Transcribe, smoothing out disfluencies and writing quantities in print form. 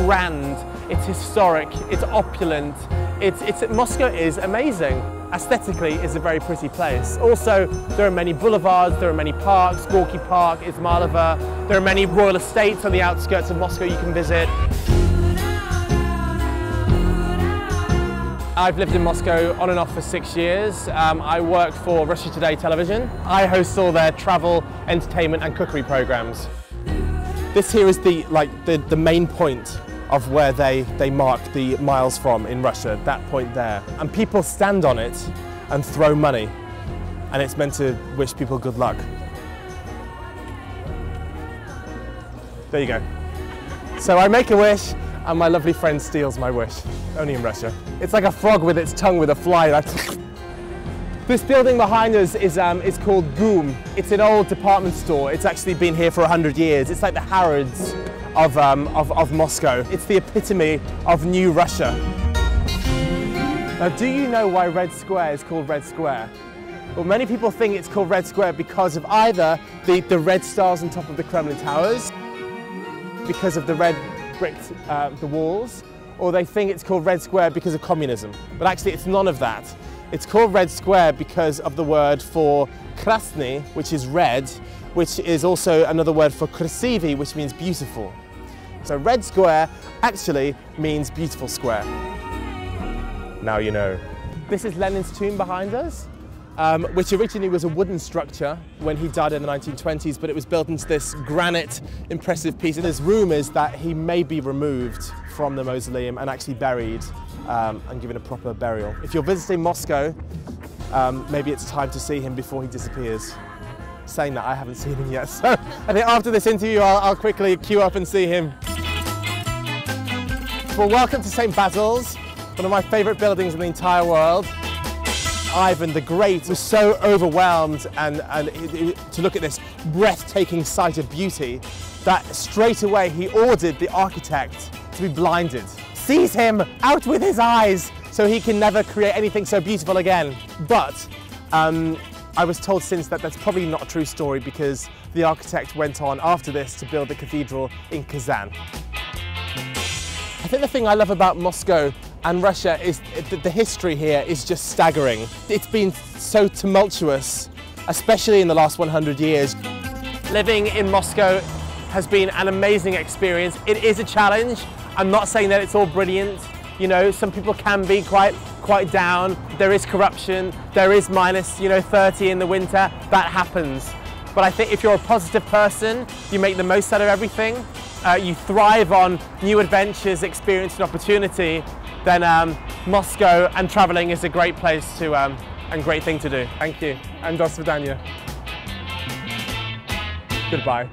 grand, it's historic, it's opulent, Moscow is amazing. Aesthetically, it's a very pretty place. Also, there are many boulevards, there are many parks, Gorky Park, Izmailova, there are many royal estates on the outskirts of Moscow you can visit. I've lived in Moscow on and off for 6 years. I work for Russia Today television. I host all their travel, entertainment and cookery programs. This here is the main point of where they mark the miles from in Russia, that point there. And people stand on it and throw money. And it's meant to wish people good luck. There you go. So I make a wish, and my lovely friend steals my wish. Only in Russia. It's like a frog with its tongue with a fly. This building behind us is called Goom. It's an old department store. It's actually been here for 100 years. It's like the Harrods of Moscow. It's the epitome of New Russia. Now, do you know why Red Square is called Red Square? Well, many people think it's called Red Square because of either the red stars on top of the Kremlin towers, because of the red bricked the walls, or they think it's called Red Square because of communism. But actually it's none of that. It's called Red Square because of the word for krasny, which is red, which is also another word for krasivy, which means beautiful. So Red Square actually means beautiful square. Now you know. This is Lenin's tomb behind us, which originally was a wooden structure when he died in the 1920s, but it was built into this granite impressive piece. And there's rumours that he may be removed from the mausoleum and actually buried and given a proper burial. If you're visiting Moscow, maybe it's time to see him before he disappears. Saying that, I haven't seen him yet, so I think after this interview I'll quickly queue up and see him. Well, welcome to St. Basil's, one of my favourite buildings in the entire world. Ivan the Great was so overwhelmed and to look at this breathtaking sight of beauty that straight away he ordered the architect to be blinded. Seize him out with his eyes so he can never create anything so beautiful again. But I was told since that that's probably not a true story because the architect went on after this to build the cathedral in Kazan. I think the thing I love about Moscow and Russia is the history here is just staggering. It's been so tumultuous, especially in the last 100 years. Living in Moscow has been an amazing experience. It is a challenge. I'm not saying that it's all brilliant. You know, some people can be quite down. There is corruption. There is minus, 30 in the winter. That happens. But I think if you're a positive person, you make the most out of everything. You thrive on new adventures, experience and opportunity, then Moscow and traveling is a great place to and great thing to do. Thank you. And do svidaniya. Goodbye.